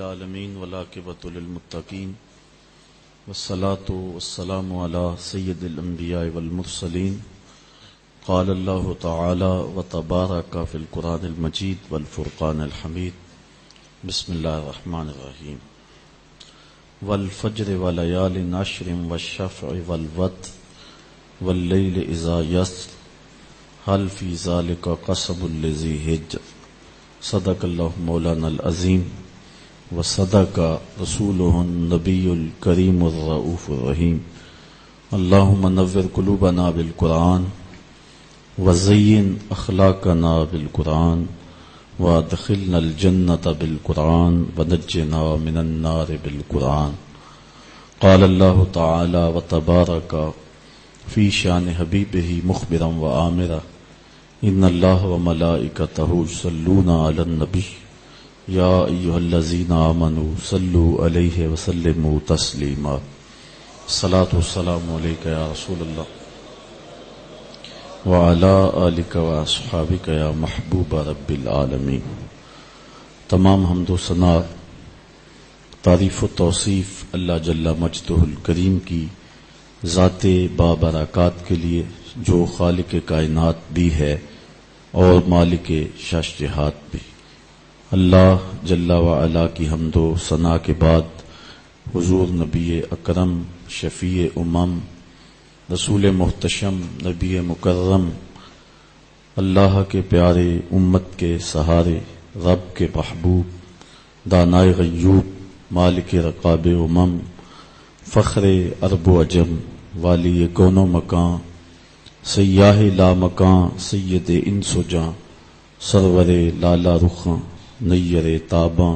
العالمین والعاقبۃ للمتقین والصلاة والسلام علی سید الانبیاء والمرسلین قال اللہ تعالی وتبارک فی القرآن المجید والفرقان الحمید بسم اللہ الرحمن الرحیم والفجر وليال عشر والشفع والوتر واللیل اذا یسر هل فی ذلک قسم لذی حجر صدق اللہ مولانا العظیم وصدق رسولہ النبی الکریم الرؤوف الرحیم اللہم نور قلوبنا بالقرآن وزین اخلاقنا بالقرآن وادخلنا الجنۃ بالقرآن ونجنا من النار بالقرآن قال اللہ تعالی وتبارک فی شان حبیبہ مخبرا وآمرا ان اللہ وملائکتہ یصلون علی النبی یا ایھا الذین آمنوا صلوا علیہ وسلموا تسلیما الصلاۃ والسلام علیک یا رسول اللہ وعلی آلک واصحابک یا محبوب رب العالمین۔ تمام حمد و ثنا تعریف و توصیف اللہ جل مجدہ الکریم کی ذات بابرکات کے لیے جو خالق کائنات بھی ہے اور مالک شش جہات بھی۔ اللہ جل وعلا کی حمد و ثنا کے بعد حضور نبی اکرم شفیع امم رسول محتشم نبی مکرم اللہ کے پیارے امت کے سہارے رب کے محبوب دانائے غیوب مالک رقاب امم فخر عرب و عجم والی کون و مکان سیاہ لا مکان سید انس و جاں سرور لالا رخاں نیر تاباں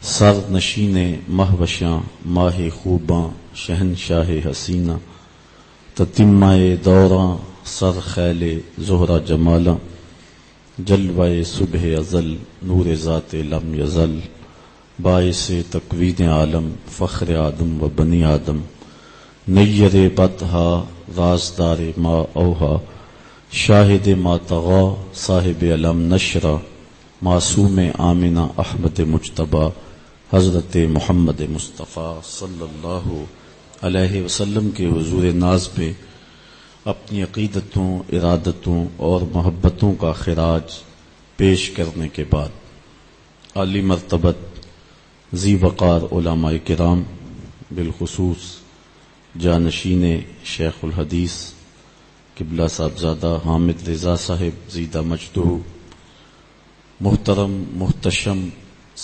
سر نشین مہوشاں ماہ خوباں شہنشاہ حسینہ تتمہ دوراں سر خیل زہرہ جمالاں جلوہ صبح ازل نور ذات لم یزل باعث تکوین عالم فخر آدم و بنی آدم نیر بطہا رازدار ما اوہا شاہد ما طغا صاحب علم نشرہ معصوم آمنہ احمد مجتبی حضرت محمد مصطفیٰ صلی اللہ علیہ وسلم کے حضور ناز پہ اپنی عقیدتوں ارادتوں اور محبتوں کا خراج پیش کرنے کے بعد عالی مرتبت ذی وقار علماء کرام بالخصوص جانشین شیخ الحدیث قبلہ صاحبزادہ حامد رضا صاحب زیدہ مجدہ محترم محتشم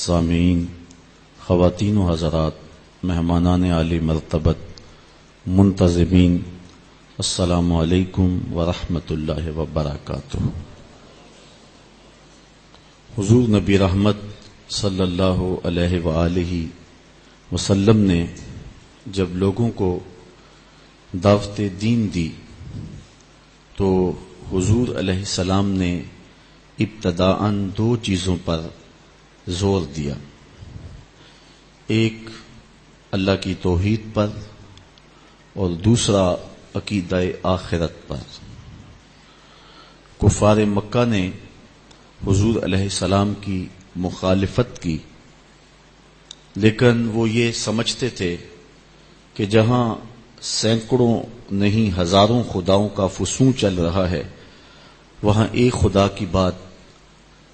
سامعین خواتین و حضرات مہمانان عالی مرتبت منتظمین السلام علیکم ورحمۃ اللہ وبرکاتہ۔ حضور نبی رحمت صلی اللہ علیہ وآلہ وسلم نے جب لوگوں کو دعوت دین دی تو حضور علیہ السلام نے ابتداءً دو چیزوں پر زور دیا، ایک اللہ کی توحید پر اور دوسرا عقیدہ آخرت پر۔ کفار مکہ نے حضور علیہ السلام کی مخالفت کی، لیکن وہ یہ سمجھتے تھے کہ جہاں سینکڑوں نہیں ہزاروں خداؤں کا فسوں چل رہا ہے وہاں ایک خدا کی بات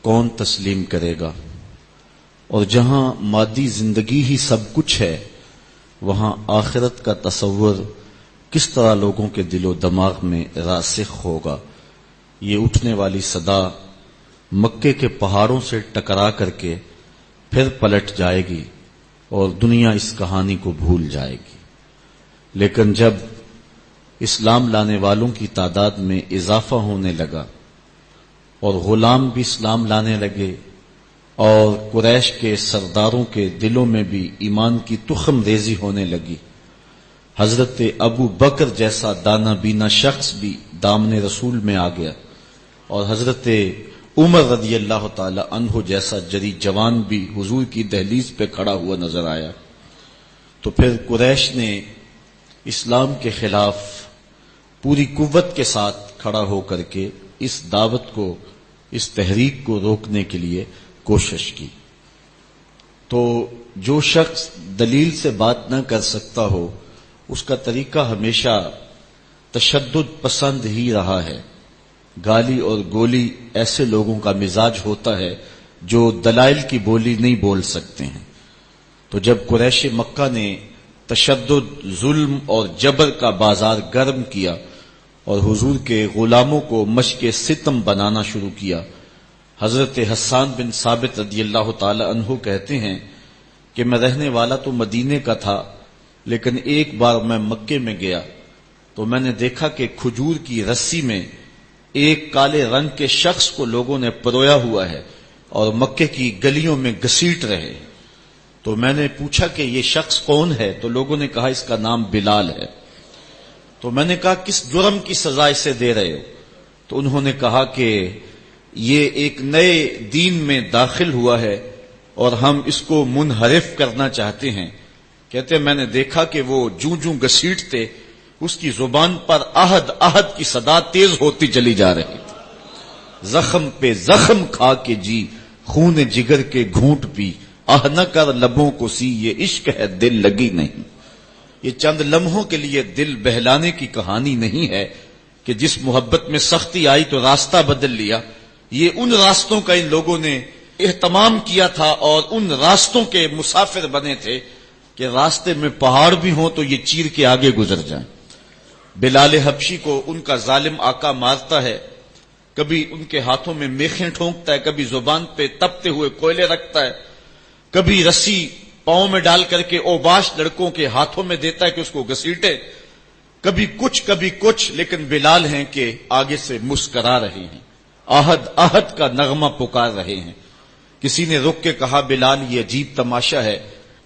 کون تسلیم کرے گا، اور جہاں مادی زندگی ہی سب کچھ ہے وہاں آخرت کا تصور کس طرح لوگوں کے دل و دماغ میں راسخ ہوگا۔ یہ اٹھنے والی صدا مکے کے پہاڑوں سے ٹکرا کر کے پھر پلٹ جائے گی اور دنیا اس کہانی کو بھول جائے گی۔ لیکن جب اسلام لانے والوں کی تعداد میں اضافہ ہونے لگا اور غلام بھی اسلام لانے لگے اور قریش کے سرداروں کے دلوں میں بھی ایمان کی تخم ریزی ہونے لگی، حضرت ابو بکر جیسا دانا بینا شخص بھی دامن رسول میں آ گیا اور حضرت عمر رضی اللہ تعالی عنہ جیسا جری جوان بھی حضور کی دہلیز پہ کھڑا ہوا نظر آیا، تو پھر قریش نے اسلام کے خلاف پوری قوت کے ساتھ کھڑا ہو کر کے اس دعوت کو اس تحریک کو روکنے کے لیے کوشش کی۔ تو جو شخص دلیل سے بات نہ کر سکتا ہو اس کا طریقہ ہمیشہ تشدد پسند ہی رہا ہے. گالی اور گولی ایسے لوگوں کا مزاج ہوتا ہے جو دلائل کی بولی نہیں بول سکتے ہیں. تو جب قریش مکہ نے تشدد، ظلم اور جبر کا بازار گرم کیا اور حضور کے غلاموں کو مشق ستم بنانا شروع کیا، حضرت حسان بن ثابت رضی اللہ تعالی عنہ کہتے ہیں کہ میں رہنے والا تو مدینے کا تھا، لیکن ایک بار میں مکے میں گیا تو میں نے دیکھا کہ کھجور کی رسی میں ایک کالے رنگ کے شخص کو لوگوں نے پرویا ہوا ہے اور مکے کی گلیوں میں گھسیٹ رہے. تو میں نے پوچھا کہ یہ شخص کون ہے؟ تو لوگوں نے کہا اس کا نام بلال ہے. تو میں نے کہا کس جرم کی سزا اسے دے رہے ہو؟ تو انہوں نے کہا کہ یہ ایک نئے دین میں داخل ہوا ہے اور ہم اس کو منحرف کرنا چاہتے ہیں. کہتے ہیں میں نے دیکھا کہ وہ جوں جوں گھسیٹتے اس کی زبان پر احد احد کی صدا تیز ہوتی چلی جا رہی تھی. زخم پہ زخم کھا کے جی، خون جگر کے گھونٹ پی، آہ نہ کر لبوں کو سی، یہ عشق ہے دل لگی نہیں. یہ چند لمحوں کے لیے دل بہلانے کی کہانی نہیں ہے کہ جس محبت میں سختی آئی تو راستہ بدل لیا. یہ ان راستوں کا ان لوگوں نے اہتمام کیا تھا اور ان راستوں کے مسافر بنے تھے کہ راستے میں پہاڑ بھی ہوں تو یہ چیر کے آگے گزر جائیں. بلال حبشی کو ان کا ظالم آقا مارتا ہے، کبھی ان کے ہاتھوں میں میخیں ٹھونکتا ہے، کبھی زبان پہ تپتے ہوئے کوئلے رکھتا ہے، کبھی رسی پاؤں میں ڈال کر کے اوباش لڑکوں کے ہاتھوں میں دیتا ہے کہ اس کو گھسیٹے، کبھی کچھ، لیکن بلال ہیں کہ آگے سے مسکرا رہے ہیں، آہد آہد کا نغمہ پکار رہے ہیں. کسی نے رک کے کہا بلال یہ عجیب تماشا ہے،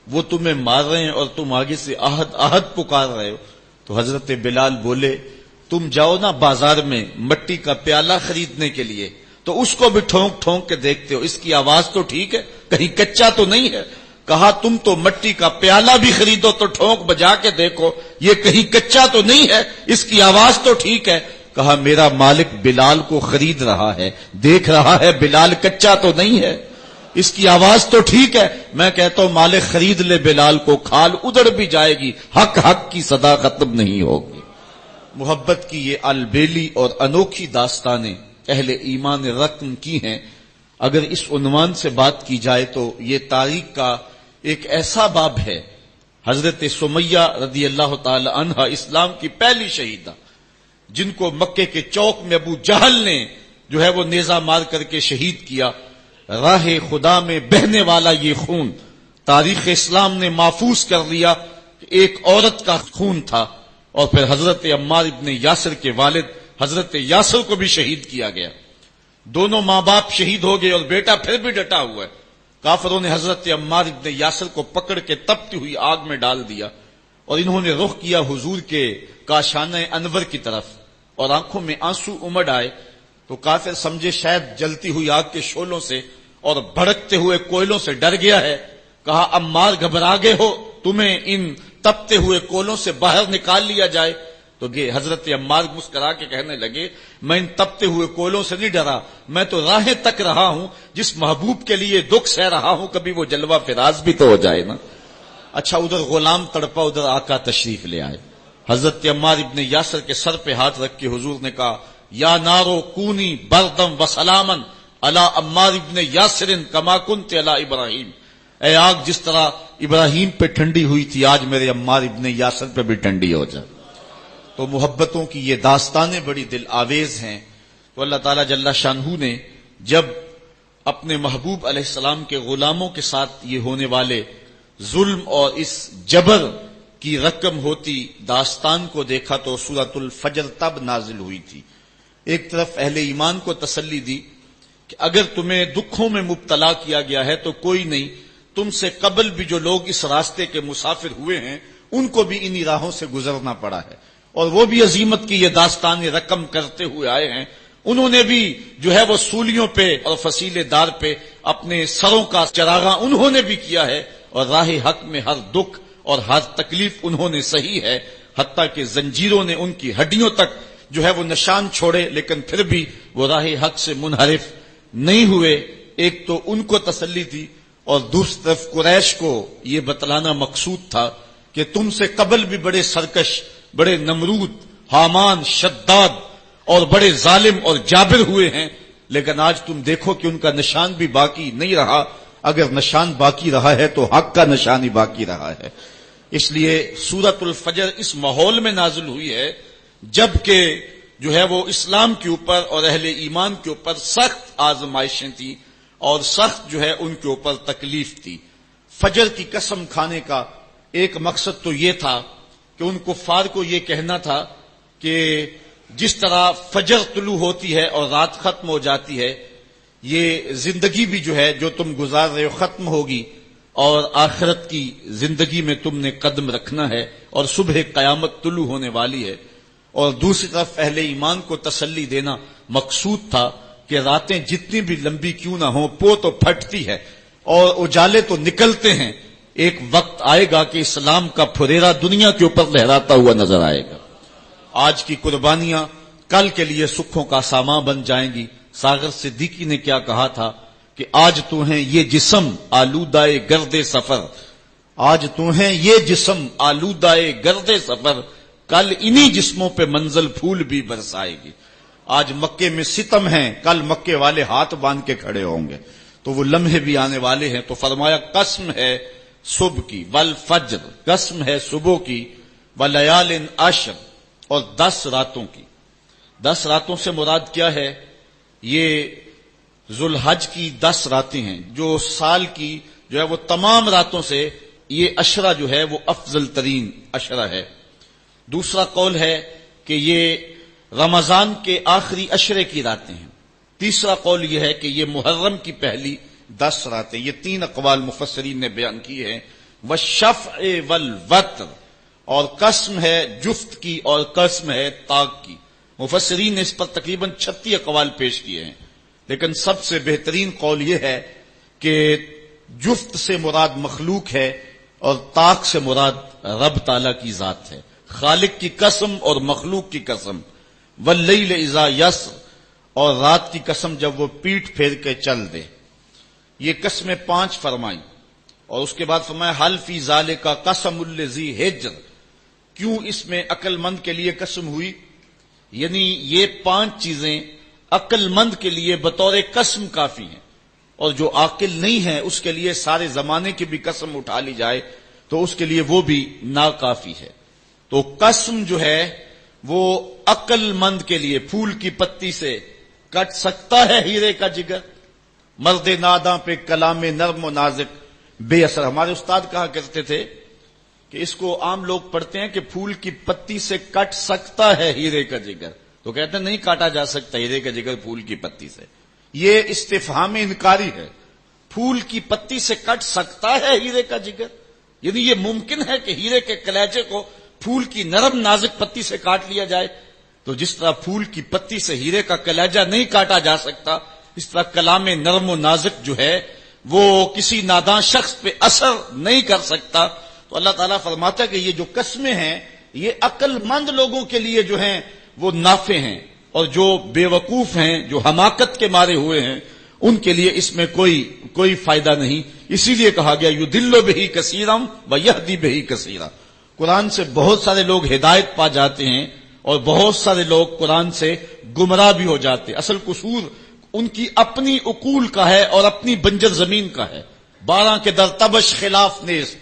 وہ تمہیں مار رہے ہیں اور تم آگے سے آہد آہد پکار رہے ہو. تو حضرت بلال بولے تم جاؤ نا بازار میں مٹی کا پیالہ خریدنے کے لیے تو اس کو بھی ٹھونک ٹھونک کے دیکھتے ہو، اس کی آواز تو ٹھیک ہے، کہیں کچا تو نہیں ہے. کہا تم تو مٹی کا پیالہ بھی خریدو تو ٹھونک بجا کے دیکھو، یہ کہیں کچا تو نہیں ہے، اس کی آواز تو ٹھیک ہے. کہا میرا مالک بلال کو خرید رہا ہے، دیکھ رہا ہے بلال کچا تو نہیں ہے، اس کی آواز تو ٹھیک ہے. میں کہتا ہوں مالک خرید لے بلال کو، کھال ادھر بھی جائے گی، حق حق کی صدا ختم نہیں ہوگی. محبت کی یہ البیلی اور انوکھی داستانیں اہل ایمان رقم کی ہیں. اگر اس عنوان سے بات کی جائے تو یہ تاریخ کا ایک ایسا باب ہے. حضرت سمیہ رضی اللہ تعالی عنہا اسلام کی پہلی شہیدہ، جن کو مکے کے چوک میں ابو جہل نے جو ہے وہ نیزہ مار کر کے شہید کیا. راہ خدا میں بہنے والا یہ خون تاریخ اسلام نے محفوظ کر لیا کہ ایک عورت کا خون تھا. اور پھر حضرت عمار ابن یاسر کے والد حضرت یاسر کو بھی شہید کیا گیا. دونوں ماں باپ شہید ہو گئے اور بیٹا پھر بھی ڈٹا ہوا ہے. کافروں نے حضرت عمار ابن یاسر کو پکڑ کے تپتی ہوئی آگ میں ڈال دیا اور انہوں نے رخ کیا حضور کے کاشانہ انور کی طرف اور آنکھوں میں آنسو امڑ آئے. تو کافر سمجھے شاید جلتی ہوئی آگ کے شعلوں سے اور بھڑکتے ہوئے کوئلوں سے ڈر گیا ہے. کہا عمار گھبرا گئے ہو، تمہیں ان تپتے ہوئے کوئلوں سے باہر نکال لیا جائے. تو حضرت عمار مسکرا کے کہنے لگے میں ان تپتے ہوئے کوئلوں سے نہیں ڈرا، میں تو راہیں تک رہا ہوں، جس محبوب کے لیے دکھ سہ رہا ہوں کبھی وہ جلوہ فراز بھی تو ہو جائے نا. اچھا ادھر غلام تڑپا، ادھر آقا تشریف لے آئے. حضرت عمار ابن یاسر کے سر پہ ہاتھ رکھ کے حضور نے کہا یا نارو کونی بردم و سلامن علی عمار ابن یاسر کما کنت علی ابراہیم. اے آگ جس طرح ابراہیم پہ ٹھنڈی ہوئی تھی آج میرے عمار ابن یاسر پہ بھی ٹھنڈی ہو جائے. تو محبتوں کی یہ داستانیں بڑی دل آویز ہیں. تو اللہ تعالیٰ جل شانہ نے جب اپنے محبوب علیہ السلام کے غلاموں کے ساتھ یہ ہونے والے ظلم اور اس جبر کی رقم ہوتی داستان کو دیکھا تو سورۃ الفجر تب نازل ہوئی تھی. ایک طرف اہل ایمان کو تسلی دی کہ اگر تمہیں دکھوں میں مبتلا کیا گیا ہے تو کوئی نہیں، تم سے قبل بھی جو لوگ اس راستے کے مسافر ہوئے ہیں ان کو بھی انہی راہوں سے گزرنا پڑا ہے اور وہ بھی عظیمت کی یہ داستان رقم کرتے ہوئے آئے ہیں. انہوں نے بھی جو ہے وہ سولیوں پہ اور فصیلے دار پہ اپنے سروں کا چراغاں انہوں نے بھی کیا ہے اور راہ حق میں ہر دکھ اور ہر تکلیف انہوں نے سہی ہے، حتیٰ کہ زنجیروں نے ان کی ہڈیوں تک جو ہے وہ نشان چھوڑے لیکن پھر بھی وہ راہ حق سے منحرف نہیں ہوئے. ایک تو ان کو تسلی تھی اور دوسری طرف قریش کو یہ بتلانا مقصود تھا کہ تم سے قبل بھی بڑے سرکش، بڑے نمرود، حامان، شداد اور بڑے ظالم اور جابر ہوئے ہیں، لیکن آج تم دیکھو کہ ان کا نشان بھی باقی نہیں رہا۔ اگر نشان باقی رہا ہے تو حق کا نشان ہی باقی رہا ہے۔ اس لیے سورۃ الفجر اس ماحول میں نازل ہوئی ہے جبکہ جو ہے وہ اسلام کے اوپر اور اہل ایمان کے اوپر سخت آزمائشیں تھیں اور سخت جو ہے ان کے اوپر تکلیف تھی۔ فجر کی قسم کھانے کا ایک مقصد تو یہ تھا کہ ان کفار کو یہ کہنا تھا کہ جس طرح فجر طلوع ہوتی ہے اور رات ختم ہو جاتی ہے، یہ زندگی بھی جو ہے جو تم گزار رہے ہو ختم ہوگی اور آخرت کی زندگی میں تم نے قدم رکھنا ہے اور صبح قیامت طلوع ہونے والی ہے۔ اور دوسری طرف اہل ایمان کو تسلی دینا مقصود تھا کہ راتیں جتنی بھی لمبی کیوں نہ ہوں، پو تو پھٹتی ہے اور اجالے تو نکلتے ہیں، ایک وقت آئے گا کہ اسلام کا پھریرا دنیا کے اوپر لہراتا ہوا نظر آئے گا۔ آج کی قربانیاں کل کے لیے سکھوں کا سامان بن جائیں گی۔ ساغر صدیقی نے کیا کہا تھا کہ آج تو ہیں یہ جسم آلودائے گرد سفر، آج تو ہیں یہ جسم آلودائے گرد سفر، کل انہی جسموں پہ منزل پھول بھی برسائے گی۔ آج مکے میں ستم ہیں، کل مکے والے ہاتھ باندھ کے کھڑے ہوں گے، تو وہ لمحے بھی آنے والے ہیں۔ تو فرمایا قسم ہے صبح کی، والفجر، قسم ہے صبح کی، ولیال عشر، اور 10 راتوں کی۔ 10 راتوں سے مراد کیا ہے؟ یہ ذوالحج کی 10 راتیں ہیں، جو سال کی جو ہے وہ تمام راتوں سے یہ عشرہ جو ہے وہ افضل ترین عشرہ ہے۔ دوسرا قول ہے کہ یہ رمضان کے آخری عشرے کی راتیں ہیں۔ تیسرا قول یہ ہے کہ یہ محرم کی پہلی 10 راتیں۔ یہ 3 اقوال مفسرین نے بیان کی ہیں۔ والشفع والوتر، اور قسم ہے جفت کی اور قسم ہے طاق کی۔ مفسرین نے اس پر تقریباً 36 اقوال پیش کیے ہیں، لیکن سب سے بہترین قول یہ ہے کہ جفت سے مراد مخلوق ہے اور طاق سے مراد رب تعالیٰ کی ذات ہے۔ خالق کی قسم اور مخلوق کی قسم۔ واللیل اذا یسر، اور رات کی قسم جب وہ پیٹ پھیر کے چل دے۔ یہ قسمیں 5 فرمائیں، اور اس کے بعد فرمایا حل فی ذالک قسم الذی ہجر، کیوں اس میں عقل مند کے لیے قسم ہوئی؟ یعنی یہ 5 چیزیں عقل مند کے لیے بطور قسم کافی ہیں، اور جو عاقل نہیں ہے اس کے لیے سارے زمانے کی بھی قسم اٹھا لی جائے تو اس کے لیے وہ بھی ناکافی ہے۔ تو قسم جو ہے وہ عقل مند کے لیے پھول کی پتی سے کٹ سکتا ہے ہیرے کا جگر، مرد ناداں پہ کلام نرم و نازک بے اثر۔ ہمارے استاد کہا کرتے تھے کہ اس کو عام لوگ پڑھتے ہیں کہ پھول کی پتی سے کٹ سکتا ہے ہیرے کا جگر، تو کہتے ہیں نہیں کاٹا جا سکتا ہیرے کا جگر پھول کی پتی سے۔ یہ استفہام انکاری ہے۔ پھول کی پتی سے کٹ سکتا ہے ہیرے کا جگر، یعنی یہ ممکن ہے کہ ہیرے کے کلیجے کو پھول کی نرم نازک پتی سے کاٹ لیا جائے؟ تو جس طرح پھول کی پتی سے ہیرے کا کلیجہ نہیں کاٹا جا سکتا، اس طرح کلام نرم و نازک جو ہے وہ کسی ناداں شخص پہ اثر نہیں کر سکتا۔ تو اللہ تعالیٰ فرماتا ہے کہ یہ جو قسمیں ہیں یہ عقل مند لوگوں کے لیے جو ہیں وہ نافع ہیں، اور جو بے وقوف ہیں، جو حماقت کے مارے ہوئے ہیں، ان کے لیے اس میں کوئی فائدہ نہیں۔ اسی لیے کہا گیا یضل بہ کثیرا ویہدی بہ کثیرا، قرآن سے بہت سارے لوگ ہدایت پا جاتے ہیں اور بہت سارے لوگ قرآن سے گمراہ بھی ہو جاتے ہیں۔ اصل قصور ان کی اپنی عقول کا ہے اور اپنی بنجر زمین کا ہے۔ 12 کے در تبش خلاف نیز،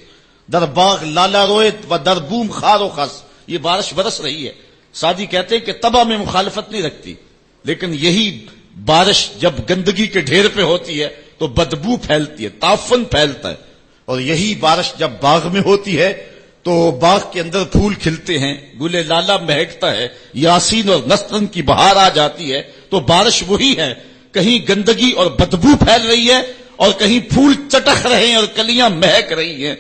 در باغ لالا رویت و در بوم خار و خس، یہ بارش برس رہی ہے۔ سعدی کہتے ہیں کہ تباہ میں مخالفت نہیں رکھتی، لیکن یہی بارش جب گندگی کے ڈھیر پہ ہوتی ہے تو بدبو پھیلتی ہے، تعفن پھیلتا ہے، اور یہی بارش جب باغ میں ہوتی ہے تو باغ کے اندر پھول کھلتے ہیں، گلے لالا مہکتا ہے، یاسین اور نسترن کی بہار آ جاتی ہے۔ تو بارش وہی ہے، کہیں گندگی اور بدبو پھیل رہی ہے اور کہیں پھول چٹخ رہے ہیں اور کلیاں مہک رہی ہیں۔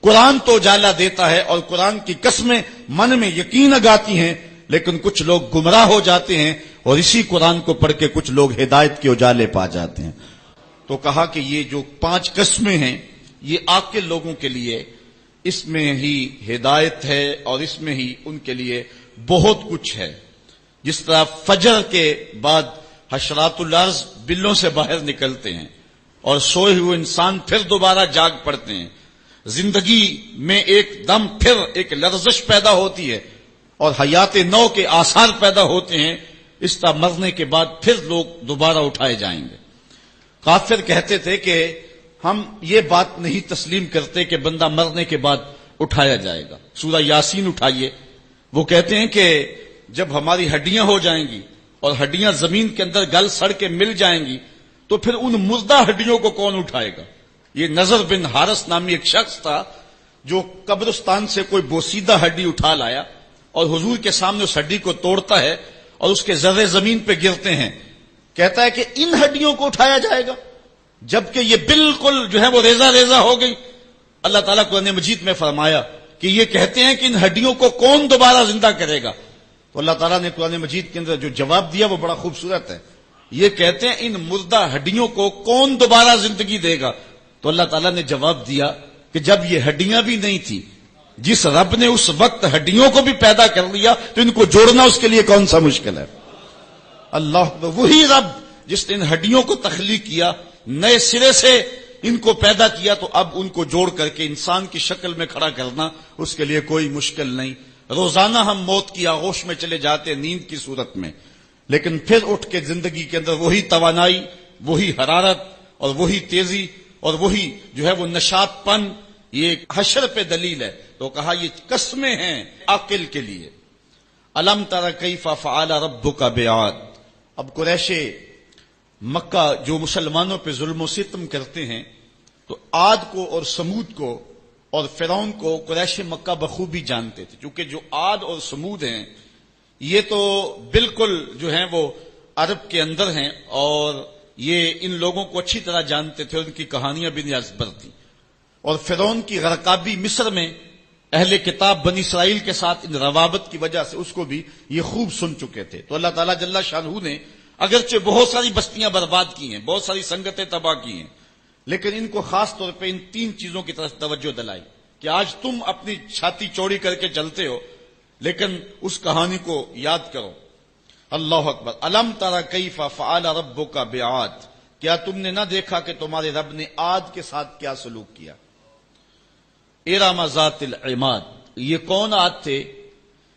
قرآن تو اجالا دیتا ہے اور قرآن کی قسمیں من میں یقین اگاتی ہیں، لیکن کچھ لوگ گمراہ ہو جاتے ہیں اور اسی قرآن کو پڑھ کے کچھ لوگ ہدایت کے اجالے پا جاتے ہیں۔ تو کہا کہ یہ جو 5 قسمیں ہیں یہ عاقل لوگوں کے لیے اس میں ہی ہدایت ہے اور اس میں ہی ان کے لیے بہت کچھ ہے۔ جس طرح فجر کے بعد حشرات الارض بلوں سے باہر نکلتے ہیں اور سوئے ہوئے انسان پھر دوبارہ جاگ پڑتے ہیں. زندگی میں ایک دم پھر ایک لرزش پیدا ہوتی ہے اور حیات نو کے آثار پیدا ہوتے ہیں. اس طرح مرنے کے بعد پھر لوگ دوبارہ اٹھائے جائیں گے. کافر کہتے تھے کہ ہم یہ بات نہیں تسلیم کرتے کہ بندہ مرنے کے بعد اٹھایا جائے گا. سورہ یاسین اٹھائیے. وہ کہتے ہیں کہ جب ہماری ہڈیاں ہو جائیں گی اور ہڈیاں زمین کے اندر گل سڑ کے مل جائیں گی تو پھر ان مردہ ہڈیوں کو کون اٹھائے گا. یہ نضر بن حارث نامی ایک شخص تھا جو قبرستان سے کوئی بوسیدہ ہڈی اٹھا لایا اور حضور کے سامنے اس ہڈی کو توڑتا ہے اور اس کے ذرے زمین پہ گرتے ہیں. کہتا ہے کہ ان ہڈیوں کو اٹھایا جائے گا جبکہ یہ بالکل جو ہے وہ ریزہ ریزہ ہو گئی. اللہ تعالیٰ قرآن مجید میں فرمایا کہ یہ کہتے ہیں کہ ان ہڈیوں کو کون دوبارہ زندہ کرے گا. تو اللہ تعالیٰ نے قرآن مجید کے اندر جو جواب دیا وہ بڑا خوبصورت ہے. یہ کہتے ہیں ان مردہ ہڈیوں کو کون دوبارہ زندگی دے گا. تو اللہ تعالیٰ نے جواب دیا کہ جب یہ ہڈیاں بھی نہیں تھی، جس رب نے اس وقت ہڈیوں کو بھی پیدا کر لیا تو ان کو جوڑنا اس کے لیے کون سا مشکل ہے. اللہ وہی رب جس نے ان ہڈیوں کو تخلیق کیا، نئے سرے سے ان کو پیدا کیا، تو اب ان کو جوڑ کر کے انسان کی شکل میں کھڑا کرنا اس کے لیے کوئی مشکل نہیں. روزانہ ہم موت کی آغوش میں چلے جاتے نیند کی صورت میں، لیکن پھر اٹھ کے زندگی کے اندر وہی توانائی، وہی حرارت اور وہی تیزی اور وہی جو ہے وہ نشاط پن. یہ حشر پہ دلیل ہے. تو کہا یہ قسمیں ہیں عاقل کے لیے. الم تر کیف فعل ربک بعاد. اب قریش مکہ جو مسلمانوں پہ ظلم و ستم کرتے ہیں تو عاد کو اور سمود کو اور فرعون کو قریش مکہ بخوبی جانتے تھے. چونکہ جو عاد اور سمود ہیں یہ تو بالکل جو ہیں وہ عرب کے اندر ہیں اور یہ ان لوگوں کو اچھی طرح جانتے تھے. ان کی کہانیاں بھی ازبر تھیں. اور فرعون کی غرقابی مصر میں اہل کتاب بنی اسرائیل کے ساتھ ان روابط کی وجہ سے اس کو بھی یہ خوب سن چکے تھے. تو اللہ تعالیٰ جل شانہ نے اگرچہ بہت ساری بستیاں برباد کی ہیں، بہت ساری سنگتیں تباہ کی ہیں، لیکن ان کو خاص طور پہ ان 3 چیزوں کی طرف توجہ دلائی کہ آج تم اپنی چھاتی چوڑی کر کے چلتے ہو لیکن اس کہانی کو یاد کرو. اللہ اکبر. الم تر کیف فعل ربک بعاد. کیا تم نے نہ دیکھا کہ تمہارے رب نے عاد کے ساتھ کیا سلوک کیا. ارم ذات العماد. یہ کون عاد تھے؟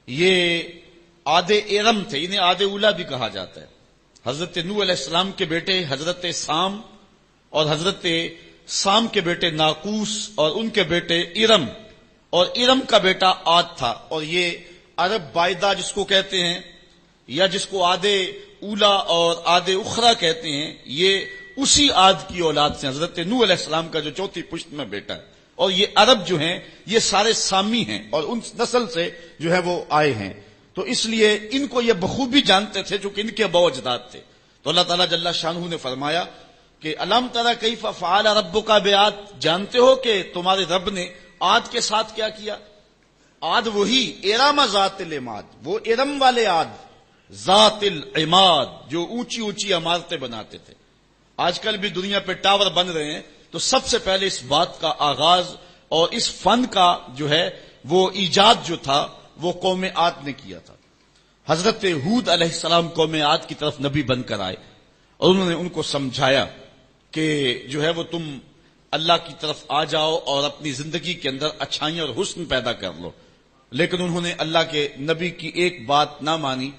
یہ عاد ارم تھے. انہیں عاد اولا بھی کہا جاتا ہے. حضرت نوح علیہ السلام کے بیٹے حضرت سام اور حضرت سام کے بیٹے ناقوس اور ان کے بیٹے ارم، اور ارم کا بیٹا عاد تھا. اور یہ عرب بائدہ جس کو کہتے ہیں یا جس کو عاد اولا اور عاد اخرى کہتے ہیں، یہ اسی عاد کی اولاد سے حضرت نوح علیہ السلام کا جو چوتھی پشت میں بیٹا ہے. اور یہ عرب جو ہیں یہ سارے سامی ہیں اور ان نسل سے جو ہے وہ آئے ہیں. تو اس لیے ان کو یہ بخوبی جانتے تھے چونکہ ان کے ابا اجداد تھے. تو اللہ تعالیٰ جل شانہ نے فرمایا کہ الم تر کیف فعل ربک بعاد. جانتے ہو کہ تمہارے رب نے عاد کے ساتھ کیا کیا. عاد وہی ارم ذات العماد، وہ ارم والے عاد ذات العماد جو اونچی اونچی عمارتیں بناتے تھے. آج کل بھی دنیا پہ ٹاور بن رہے ہیں تو سب سے پہلے اس بات کا آغاز اور اس فن کا جو ہے وہ ایجاد جو تھا وہ قوم عاد نے کیا تھا. حضرت ہود علیہ السلام قوم عاد کی طرف نبی بن کر آئے اور انہوں نے ان کو سمجھایا کہ جو ہے وہ تم اللہ کی طرف آ جاؤ اور اپنی زندگی کے اندر اچھائیاں اور حسن پیدا کر لو. لیکن انہوں نے اللہ کے نبی کی ایک بات نہ مانی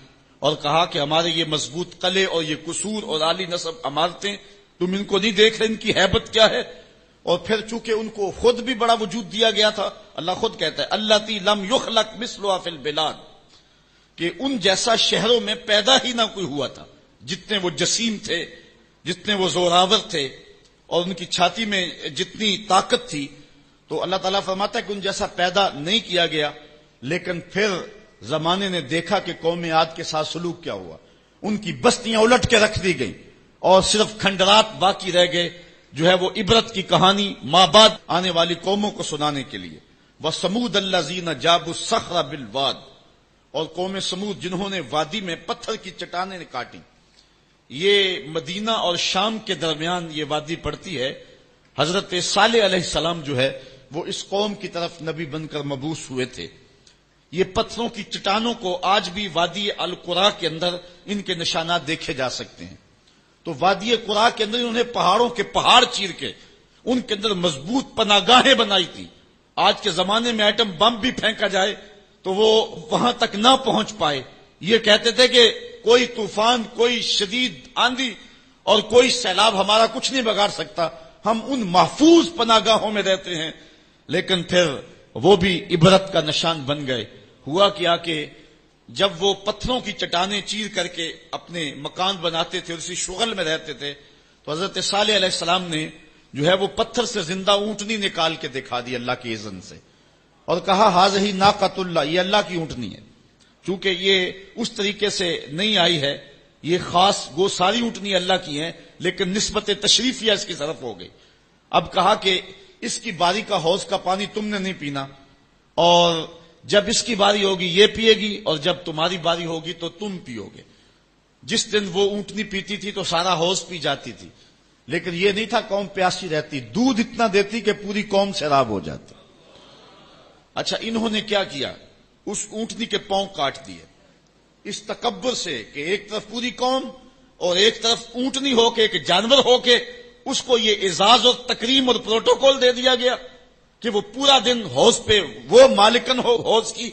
اور کہا کہ ہمارے یہ مضبوط قلعے اور یہ قصور اور عالی نصب عمارتیں تم ان کو نہیں دیکھ رہے، ان کی ہیبت کیا ہے. اور پھر چونکہ ان کو خود بھی بڑا وجود دیا گیا تھا، اللہ خود کہتا ہے اللاتی لم یخلق مثلها فی البلاد، کہ ان جیسا شہروں میں پیدا ہی نہ کوئی ہوا تھا. جتنے وہ جسیم تھے، جتنے وہ زوراور تھے اور ان کی چھاتی میں جتنی طاقت تھی، تو اللہ تعالیٰ فرماتا ہے کہ ان جیسا پیدا نہیں کیا گیا. لیکن پھر زمانے نے دیکھا کہ قوم عاد کے ساتھ سلوک کیا ہوا. ان کی بستیاں الٹ کے رکھ دی گئیں اور صرف کھنڈرات باقی رہ گئے جو ہے وہ عبرت کی کہانی ماں بعد آنے والی قوموں کو سنانے کے لیے. وَثَمُودَ الَّذِينَ جَابُوا الصَّخْرَ بِالْوَادِ. اور قوم سمود جنہوں نے وادی میں پتھر کی چٹانیں کاٹی. یہ مدینہ اور شام کے درمیان یہ وادی پڑتی ہے. حضرت صالح علیہ السلام جو ہے وہ اس قوم کی طرف نبی بن کر مبعوث ہوئے تھے. یہ پتھروں کی چٹانوں کو آج بھی وادی القرا کے اندر ان کے نشانات دیکھے جا سکتے ہیں. تو وادی قرا کے اندر انہوں نے پہاڑوں کے پہاڑ چیر کے ان کے اندر مضبوط پناہگاہیں بنائی تھی. آج کے زمانے میں ایٹم بم بھی پھینکا جائے تو وہ وہاں تک نہ پہنچ پائے. یہ کہتے تھے کہ کوئی طوفان، کوئی شدید آندھی اور کوئی سیلاب ہمارا کچھ نہیں بگاڑ سکتا، ہم ان محفوظ پناہگاہوں میں رہتے ہیں. لیکن پھر وہ بھی عبرت کا نشان بن گئے. ہوا کیا کہ جب وہ پتھروں کی چٹانیں چیر کر کے اپنے مکان بناتے تھے اور اسی شغل میں رہتے تھے تو حضرت صالح علیہ السلام نے جو ہے وہ پتھر سے زندہ اونٹنی نکال کے دکھا دی اللہ کی اذن سے، اور کہا ہاذہ ناقۃ اللہ، یہ اللہ کی اونٹنی ہے. چونکہ یہ اس طریقے سے نہیں آئی ہے، یہ خاص گو ساری اونٹنی اللہ کی ہیں، لیکن نسبت تشریفیہ اس کی طرف ہو گئی. اب کہا کہ اس کی باری کا حوض کا پانی تم نے نہیں پینا، اور جب اس کی باری ہوگی یہ پیے گی، اور جب تمہاری باری ہوگی تو تم پیو گے. جس دن وہ اونٹنی پیتی تھی تو سارا حوض پی جاتی تھی، لیکن یہ نہیں تھا قوم پیاسی رہتی، دودھ اتنا دیتی کہ پوری قوم سیراب ہو جاتی. اچھا، انہوں نے کیا کیا؟ اس اونٹنی کے پاؤں کاٹ دیے اس تکبر سے کہ ایک طرف پوری قوم اور ایک طرف اونٹنی ہو کے، ایک جانور ہو کے اس کو یہ اعزاز اور تکریم اور پروٹوکول دے دیا گیا کہ وہ پورا دن حوض پہ وہ مالکن ہو حوض کی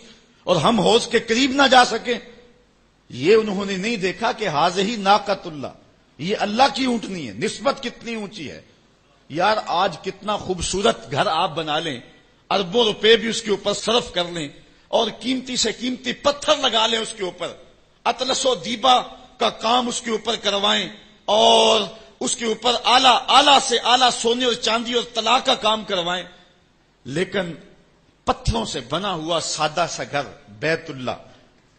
اور ہم حوض کے قریب نہ جا سکیں. یہ انہوں نے نہیں دیکھا کہ ہاذہ ناقۃ اللہ، یہ اللہ کی اونٹنی ہے. نسبت کتنی اونچی ہے یار. آج کتنا خوبصورت گھر آپ بنا لیں، اربوں روپے بھی اس کے اوپر صرف کر لیں اور قیمتی سے قیمتی پتھر لگا لیں اس کے اوپر، اطلس و دیبا کا کام اس کے اوپر کروائیں اور اس کے اوپر اعلیٰ سے اعلیٰ سونے اور چاندی اور طلا کا کام کروائیں، لیکن پتھروں سے بنا ہوا سادہ سا گھر بیت اللہ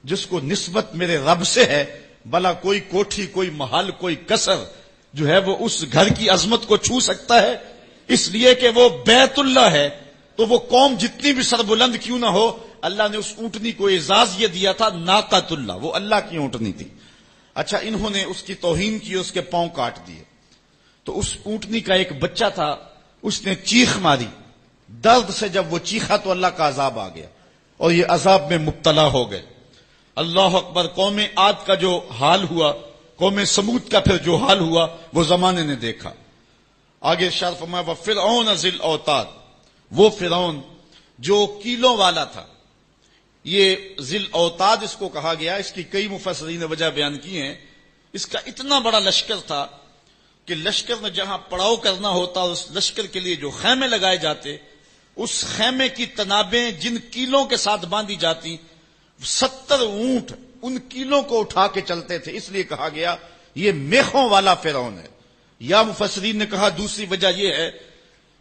جس کو نسبت میرے رب سے ہے، بھلا کوئی کوٹھی، کوئی محل، کوئی قصر جو ہے وہ اس گھر کی عظمت کو چھو سکتا ہے؟ اس لیے کہ وہ بیت اللہ ہے. تو وہ قوم جتنی بھی سربلند کیوں نہ ہو، اللہ نے اس اونٹنی کو اعزاز یہ دیا تھا ناقۃ اللہ، وہ اللہ کی اونٹنی تھی. اچھا، انہوں نے اس کی توہین کی، اس کے پاؤں کاٹ دیے. تو اس اونٹنی کا ایک بچہ تھا، اس نے چیخ ماری. درد سے جب وہ چیخا تو اللہ کا عذاب آ گیا اور یہ عذاب میں مبتلا ہو گئے. اللہ اکبر. قوم عاد کا جو حال ہوا، قوم سمود کا پھر جو حال ہوا، وہ زمانے نے دیکھا. آگے ارشاد فرمایا وَفِرْعَوْنَ ذِی الْأَوْتَادِ، وہ فرعون جو کیلوں والا تھا. یہ ذی الاوتاد اس کو کہا گیا، اس کی کئی مفسرین نے وجہ بیان کی ہیں. اس کا اتنا بڑا لشکر تھا کہ لشکر میں جہاں پڑاؤ کرنا ہوتا، اس لشکر کے لیے جو خیمے لگائے جاتے، اس خیمے کی تنابیں جن کیلوں کے ساتھ باندھی جاتی، 70 اونٹ ان کیلوں کو اٹھا کے چلتے تھے. اس لیے کہا گیا یہ میخوں والا فرعون ہے. یا مفسرین نے کہا دوسری وجہ یہ ہے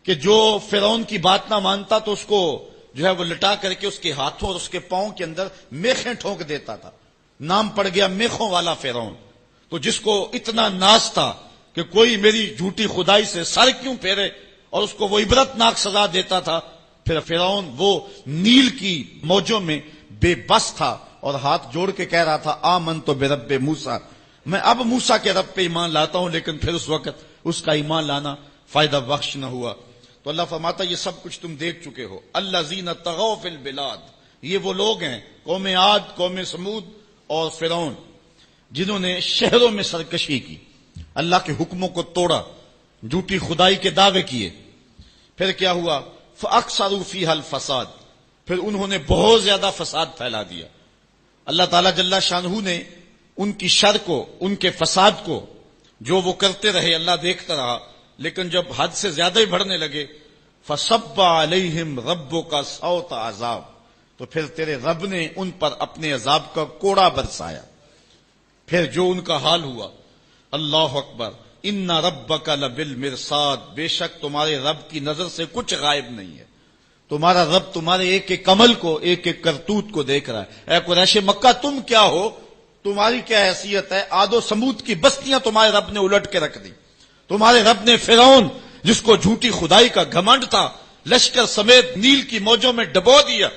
کہ جو فرعون کی بات نہ مانتا تو اس کو جو ہے وہ لٹا کر کے اس کے ہاتھوں اور اس کے پاؤں کے اندر میخیں ٹھونک دیتا تھا. نام پڑ گیا میخوں والا فرعون. تو جس کو اتنا ناز تھا کہ کوئی میری جھوٹی خدائی سے سر کیوں پھیرے، اور اس کو وہ عبرت ناک سزا دیتا تھا. پھر فرعون وہ نیل کی موجوں میں بے بس تھا اور ہاتھ جوڑ کے کہہ رہا تھا آمنت برب موسیٰ، میں اب موسیٰ کے رب پہ ایمان لاتا ہوں. لیکن پھر اس وقت اس کا ایمان لانا فائدہ بخش نہ ہوا. تو اللہ فرماتا یہ سب کچھ تم دیکھ چکے ہو. الذین طغوا فی البلاد، یہ وہ لوگ ہیں قوم عاد، قوم سمود اور فرعون جنہوں نے شہروں میں سرکشی کی، اللہ کے حکموں کو توڑا، جھوٹی خدائی کے دعوے کیے. پھر کیا ہوا؟ فاکثروا فیہا الفساد، پھر انہوں نے بہت زیادہ فساد پھیلا دیا. اللہ تعالیٰ جل شانہ نے ان کی شر کو، ان کے فساد کو جو وہ کرتے رہے اللہ دیکھتا رہا. لیکن جب حد سے زیادہ ہی بڑھنے لگے فصب علیہم ربک صوت عذاب، تو پھر تیرے رب نے ان پر اپنے عذاب کا کوڑا برسایا. پھر جو ان کا حال ہوا، اللہ اکبر. ان ربک لبالمرصاد، بے شک تمہارے رب کی نظر سے کچھ غائب نہیں ہے. تمہارا رب تمہارے ایک ایک عمل کو، ایک ایک کرتوت کو دیکھ رہا ہے. اے قریش مکہ تم کیا ہو، تمہاری کیا حیثیت ہے؟ عاد و سمود کی بستیاں تمہارے رب نے الٹ کے رکھ دی. تمہارے رب نے فرعون جس کو جھوٹی خدائی کا گھمنڈ تھا لشکر سمیت نیل کی موجوں میں ڈبو دیا.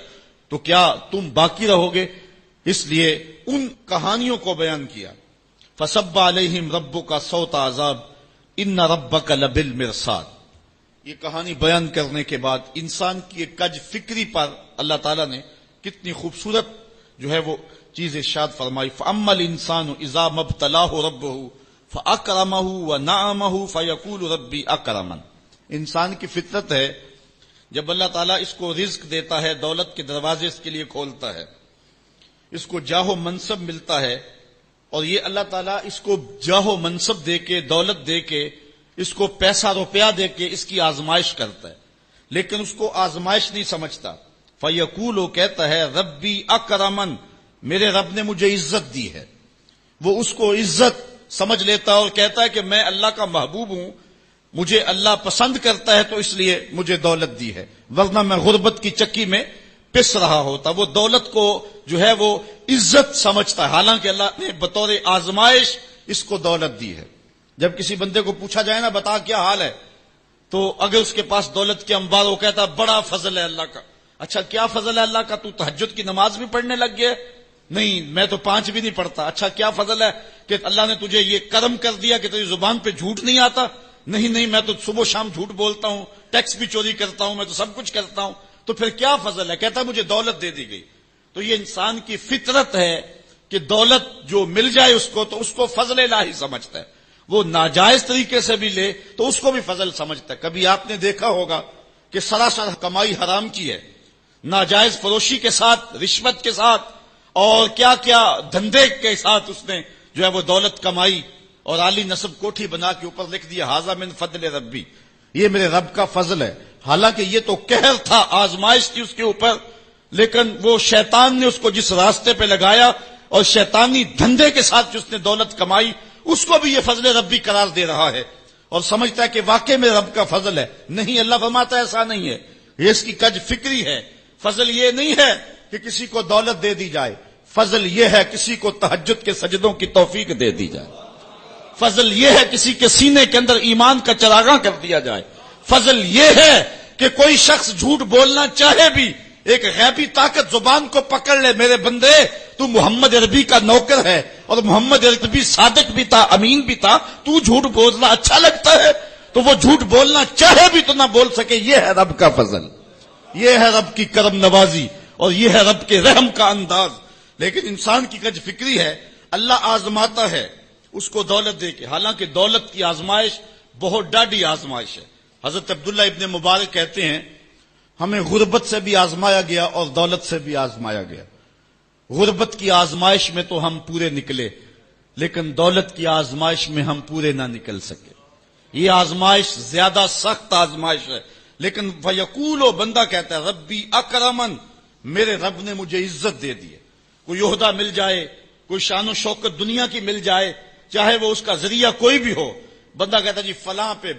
تو کیا تم باقی رہو گے؟ اس لیے ان کہانیوں کو بیان کیا. فصب علیہم ربک صوت عذاب ان ربک لبالمرصاد. یہ کہانی بیان کرنے کے بعد انسان کی ایک کج فکری پر اللہ تعالیٰ نے کتنی خوبصورت جو ہے وہ چیز ارشاد فرمائی. فاما الانسان اذا ما ابتلاه ربه فَأَكْرَمَهُ وَنَعَمَهُ فَيَقُولُ رَبِّي أَكْرَمَنِ۔ انسان کی فطرت ہے جب اللہ تعالیٰ اس کو رزق دیتا ہے، دولت کے دروازے اس کے لیے کھولتا ہے، اس کو جاہ و منصب ملتا ہے، اور یہ اللہ تعالیٰ اس کو جاہ و منصب دے کے، دولت دے کے، اس کو پیسہ روپیہ دے کے اس کی آزمائش کرتا ہے، لیکن اس کو آزمائش نہیں سمجھتا۔ فَيَقُولُ، وہ کہتا ہے ربی اکرمن، میرے رب نے مجھے عزت دی ہے، وہ اس کو عزت سمجھ لیتا اور کہتا ہے کہ میں اللہ کا محبوب ہوں، مجھے اللہ پسند کرتا ہے تو اس لیے مجھے دولت دی ہے، ورنہ میں غربت کی چکی میں پس رہا ہوتا۔ وہ دولت کو جو ہے وہ عزت سمجھتا ہے، حالانکہ اللہ نے بطور آزمائش اس کو دولت دی ہے۔ جب کسی بندے کو پوچھا جائے نا بتا کیا حال ہے، تو اگر اس کے پاس دولت کے انبار، وہ کہتا بڑا فضل ہے اللہ کا۔ اچھا کیا فضل ہے اللہ کا؟ تو تہجد کی نماز بھی پڑھنے لگ گیا؟ نہیں، میں تو 5 بھی نہیں پڑھتا۔ اچھا کیا فضل ہے کہ اللہ نے تجھے یہ کرم کر دیا کہ تیری زبان پہ جھوٹ نہیں آتا؟ نہیں، میں تو صبح شام جھوٹ بولتا ہوں، ٹیکس بھی چوری کرتا ہوں، میں تو سب کچھ کرتا ہوں۔ تو پھر کیا فضل ہے؟ کہتا مجھے دولت دے دی گئی۔ تو یہ انسان کی فطرت ہے کہ دولت جو مل جائے اس کو تو اس کو فضل الہی سمجھتا ہے، وہ ناجائز طریقے سے بھی لے تو اس کو بھی فضل سمجھتا ہے۔ کبھی آپ نے دیکھا ہوگا کہ سراسر کمائی حرام کی ہے، ناجائز فروشی کے ساتھ، رشوت کے ساتھ، اور کیا کیا دھندے کے ساتھ اس نے جو ہے وہ دولت کمائی، اور عالی نصب کوٹھی بنا کے اوپر لکھ دیا ھذا من فضل ربی، یہ میرے رب کا فضل ہے۔ حالانکہ یہ تو قہر تھا، آزمائش تھی اس کے اوپر، لیکن وہ شیطان نے اس کو جس راستے پہ لگایا اور شیطانی دھندے کے ساتھ جس نے دولت کمائی، اس کو بھی یہ فضل ربی قرار دے رہا ہے اور سمجھتا ہے کہ واقعی میں رب کا فضل ہے۔ نہیں، اللہ فرماتا ہے ایسا نہیں ہے، یہ اس کی کج فکری ہے۔ فضل یہ نہیں ہے کہ کسی کو دولت دے دی جائے، فضل یہ ہے کسی کو تہجد کے سجدوں کی توفیق دے دی جائے، فضل یہ ہے کسی کے سینے کے اندر ایمان کا چراغاں کر دیا جائے، فضل یہ ہے کہ کوئی شخص جھوٹ بولنا چاہے بھی ایک غیبی طاقت زبان کو پکڑ لے، میرے بندے تو محمد عربی کا نوکر ہے، اور محمد عربی صادق بھی تھا، امین بھی تھا، تو جھوٹ بولنا اچھا لگتا ہے، تو وہ جھوٹ بولنا چاہے بھی تو نہ بول سکے۔ یہ ہے رب کا فضل، یہ ہے رب کی کرم نوازی، اور یہ ہے رب کے رحم کا انداز۔ لیکن انسان کی کج فکری ہے، اللہ آزماتا ہے اس کو دولت دے کے، حالانکہ دولت کی آزمائش بہت ڈاڈی آزمائش ہے۔ حضرت عبداللہ ابن مبارک کہتے ہیں ہمیں غربت سے بھی آزمایا گیا اور دولت سے بھی آزمایا گیا۔ غربت کی آزمائش میں تو ہم پورے نکلے، لیکن دولت کی آزمائش میں ہم پورے نہ نکل سکے۔ یہ آزمائش زیادہ سخت آزمائش ہے، لیکن فیقول، بندہ کہتا ہے ربی اکرمن، میرے رب نے مجھے عزت دے دی ہے۔ کوئی عہدہ مل جائے، کوئی شان و شوکت دنیا کی مل جائے، چاہے وہ اس کا ذریعہ کوئی بھی ہو، بندہ کہتا ہے جی فلاں پہ